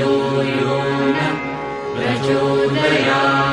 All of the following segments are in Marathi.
यो न प्रचोदयात्।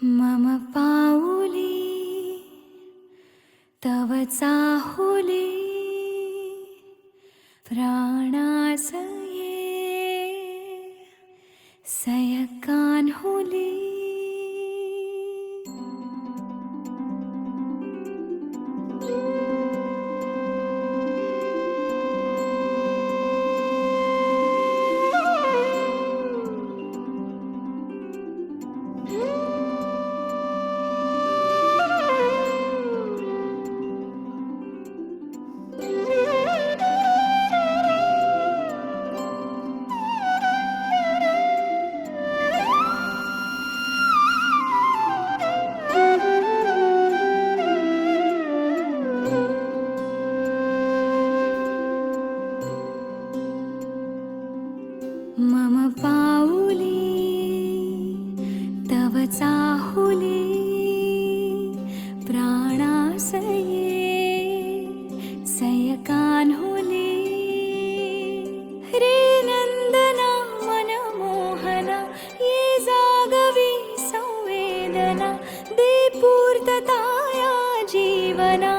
मम पाऊली तव चाहुली प्राणासये सयकान्हुली मम पाऊली तव चाहुली प्राणासये सयकान्हुली रे नंदना मनमोहना ये जागवी संवेदना दे पूर्तता या जीवना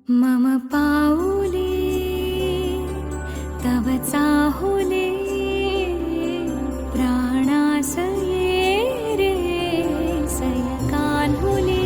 मम पाऊली तव चाहुली प्राणासये रे सयकान्हुली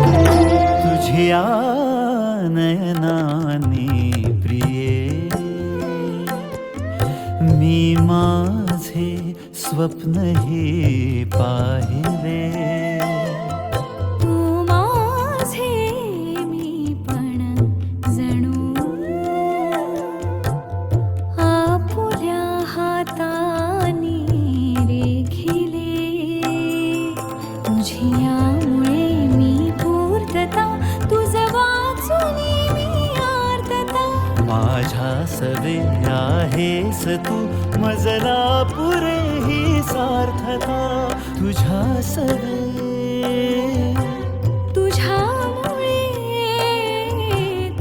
तुझ्या नयनाने प्रिये मी माझे स्वप्न हे पाहिले तू माझे मी पण जणू आपुल्या हातानी रेखिले तुझ्यामुळे मी पूर्तता तुझ वाचुनी मी आर्तता माझ्या सवे आहेस तू मजला पुरे ही सार्थता तुझ्या सवे तुझ्यामुळे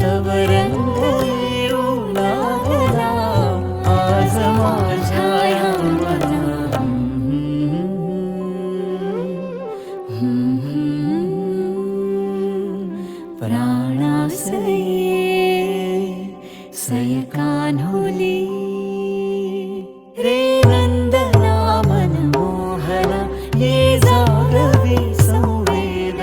तव रंग येऊ लागला आज माझ्या या मना प्राणासये सयकान्हुली रे नंदना मनमोहना ये जागवी संवेदना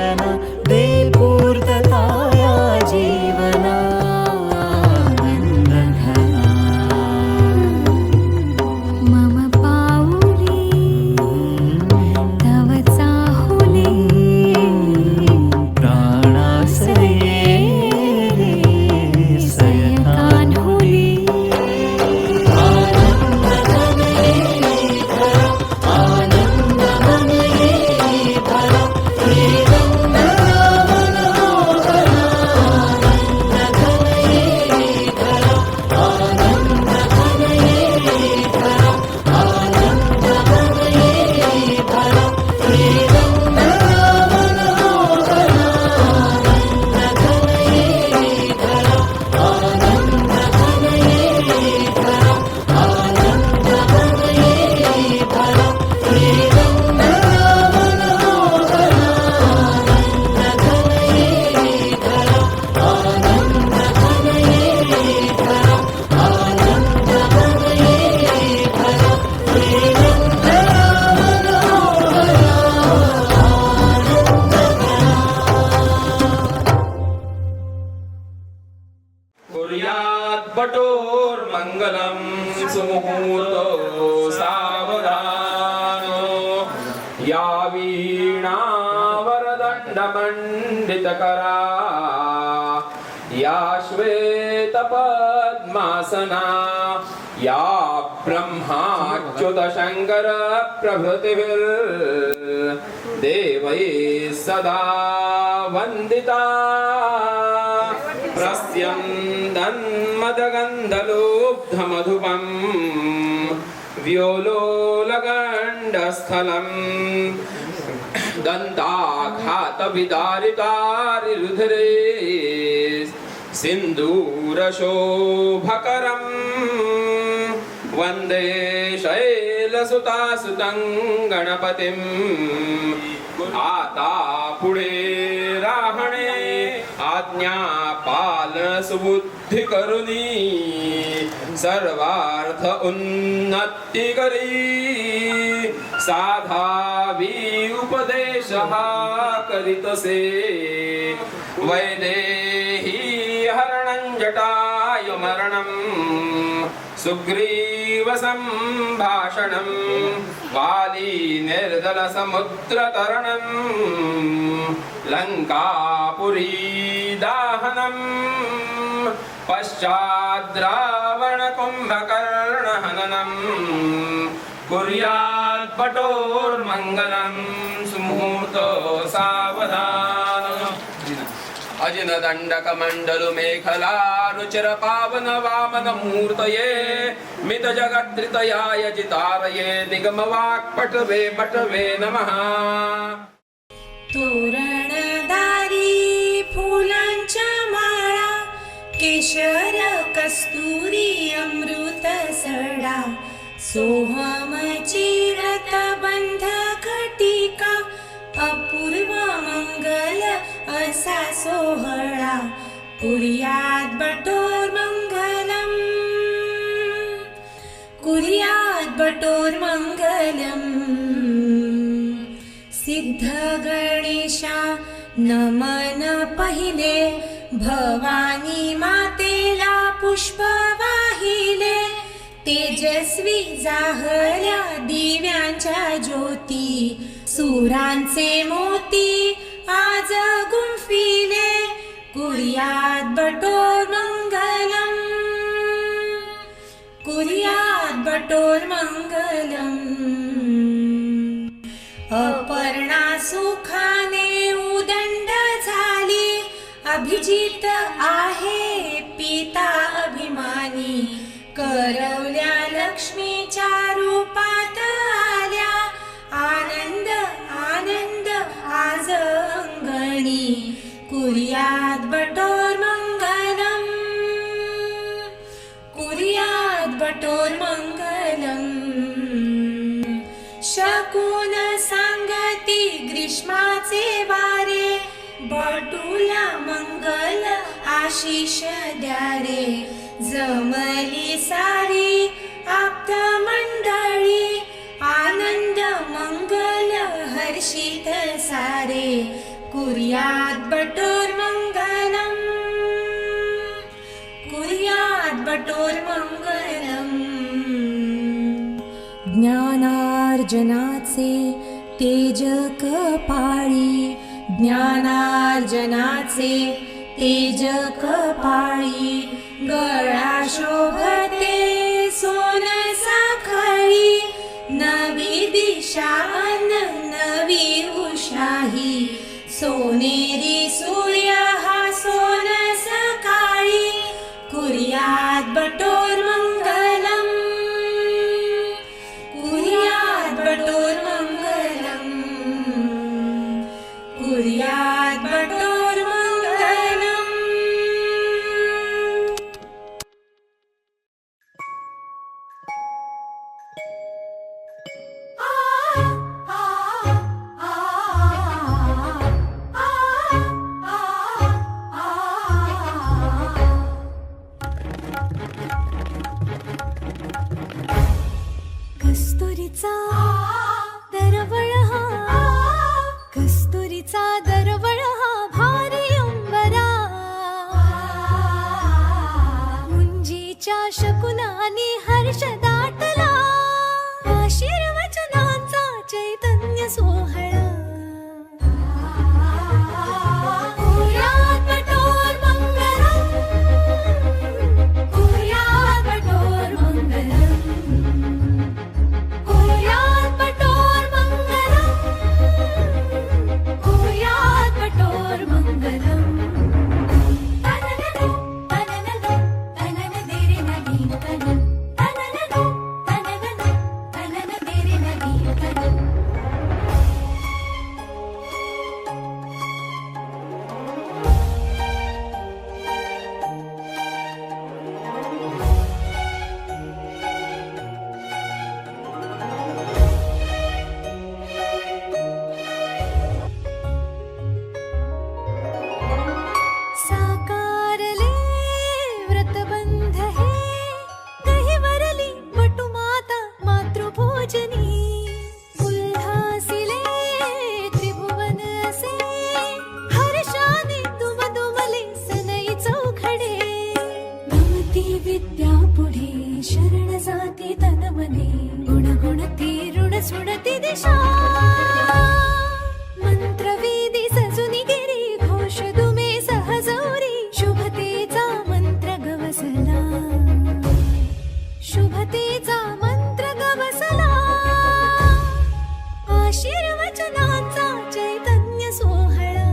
खण्डितकरा या श्वेतपद्मासना या ब्रह्माच्युतशङ्कर प्रभृतिभिर्देवैः सदा वन्दिता प्रस्यन्दन्मदगन्धलुब्धमधुपम् व्योलोलगण्डस्थलम् दन्ताघातविदारितारिरुधिरे सिन्दूरशोभकरम् वन्दे शैलसुतासुतं गणपतिम् आता पुढे राहणे आज्ञापालनसुबुद्धिकरुणी सर्वार्थ उन्नती करी साधावी उपदेशः करीतसे वैदेही हरणं जटाय मरणं सुग्रीव संभाषणं वाली निर्दल समुद्रतरणं लंकापुरी दाहनं पश्चाद्रावण कुंभकर्ण हननं कुर्यात् पटोर्मंगलं सुमुहूर्तो सावधान अजिन दंडक मंडलु मेखला रुचिर पावन वामन मूर्तये मित जगत्रितयाय जितारये निगम वाक्पटवे पटवे नमः तोरणदारी फुलांच्या माळा केशर कस्तुरी अमृत सडा सोहमची रतबंध घटिका अपूर्व मंगल असा सोहळा कुर्यात बटोर मंगलम कुर्यात बटोर मंगलम सिद्ध गणेशा नमन पहिले भवानी मातेला पुष्प वाहिले तेजस्वी जाहल्या दिव्यांच्या ज्योती सुरांचे मोती आज गुंफिले कुर्यात बटोर मंगलम कुर्यात बटोर मंगलम अपर्णा सुखाने उदंड झाली अभिजित आहे पिता अभिमानी करवल्या लक्ष्मीच्या रूपात आल्या आनंद आनंद आज अंगणी कुर्यात बटोर मंगलम कुर्यात बटोर मंगलम शकुन सांगती ग्रीष्माचे वारे बटूला मंगल आशिष द्यारे जमली सारी आप्त मंडळी आनंद मंगल हर्षित सारे कुर्यात बटोर मंगलम कुर्यात बटोर मंगलम ज्ञानार्जनाचे तेज कपाळी ज्ञानार्जनाचे तेज कपाळी गळा शोभते सोन साखळी नवी दिशा नवी उषाही सोनेरी सूर्य हा सोन सकाळी कुर्यात बटोर मंगलम कुर्यात बटोर मंगलम कुर्यात बटोर मंगलम कस्तुरीचा दरवळ हा कस्तुरीचा दरवळ हा भारी अंबरा मुंजीच्या शकुनाने हर्ष दाटला आशीर्वचनांचा चैतन्य सोहळा योजनी उल्हासिले त्रिभुवन असे हर्षाने दुमदुमले सनई चौखडे भवती विद्या पुढे शरण जाती तन मने गुणगुणती ऋण सुणती दिशा मंत्रवेदी सजुनी गिरी घोष दुमे सहजोरी शुभतेचा मंत्र गवसला शुभतेचा मंत्र गवसला आशीर्वचनाचा चैतन्य सोहळा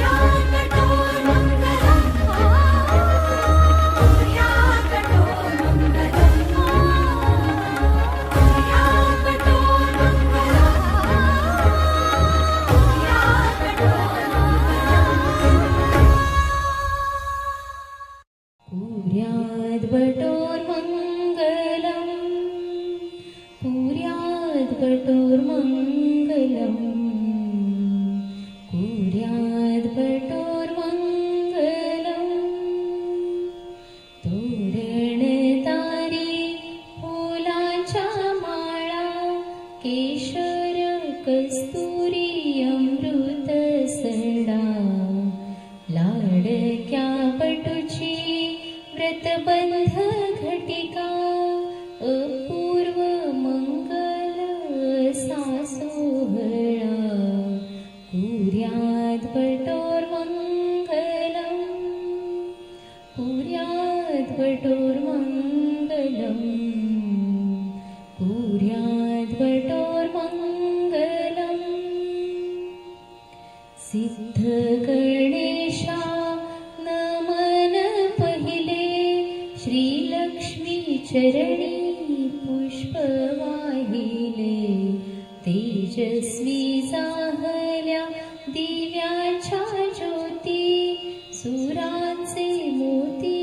या कठोर मंगलम या कठोर मंगलम या कठोर मंगलम या कठोर पुर्याद् बटोर्मङ्गलम् पुर्याद् बटोर्मङ्गलम् पुर्याद् बटोर्मङ्गलम् तोरणतारी फुलांच्या माळा केशर कस्तुरी अमृत सडा लाडक्या पटुची व्रतबंध घटिका अपूर्व मंगल असा सोहळा कुर्याद् बटोर्मङ्गलम् कुर्याद् बटोर्मङ्गलम् कुर्याद् बटोर्मङ्गलम् सिद्ध गणेशा नमन पहिले श्रीलक्ष्मी चरणी पुष्प वाहिले तेजस्वी जाहल्या दिव्याच्या ज्योती सुरांचे मोती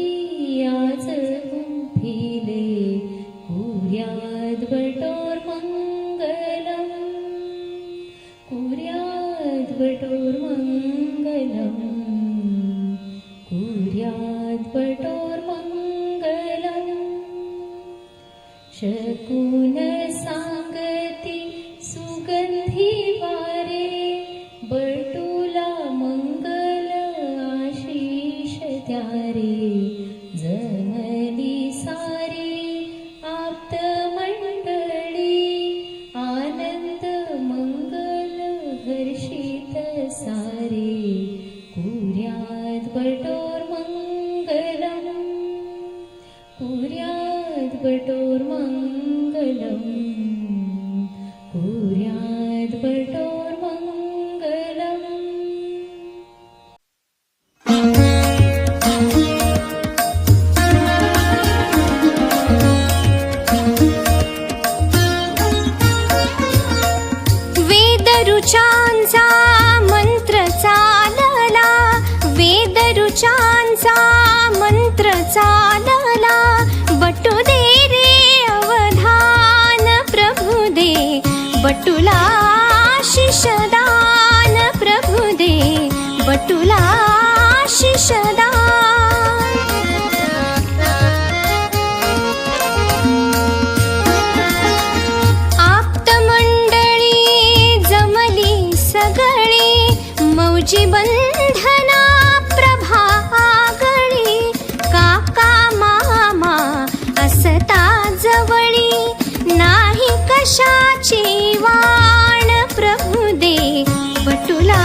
आज गुंफिले कुर्याद् बटोर्मङ्गलम् कुर्याद् बटोर्मङ्गलम् कुर्याद् बटोर्मङ्गलम् शकुन सांगती सुगंधी वारे बटुला मंगल आशीष द्यारे जमली सारी आप्त मंडळी आनंद मंगल हर्षित सारे कुर्याद् बटोर्मङ्गलम् कुर्याद् बटोर्मङ्गलम् कुर्याद् बटोर्मङ्गलम् वेदरुचांचा मंत्र चालला वेदरुचांचा मंत्र चालला बटू दे रे अवधान प्रभु दे बटुला शिषदान प्रभु दे बटुला शिषदान मौजी बंधना प्रभागळी काका मामा असता जवळी नाही कशाची वाण प्रभु दे बटुला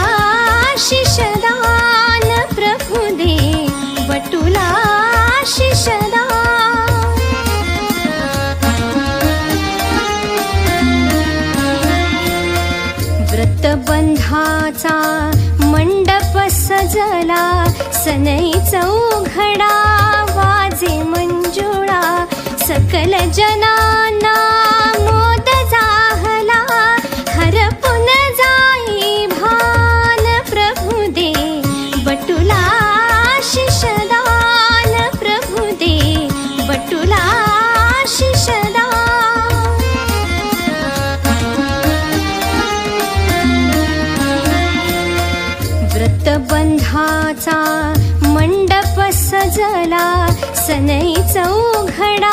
शिषदान प्रभु दे बटुला शिषदान व्रतबंधाचा मंडप सजला सनई चौघडा वाजे मंजुळा सकल जनांना मोद जाहला हरपुन जाई भान प्रभु दे बटुला शिषदान प्रभु दे बटुला शिषदान व्रतबंधाचा मंडप सजला सनई चौघडा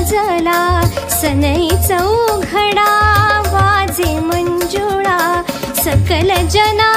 सजला सनई चौघडा वाजे मंजुळा सकल जना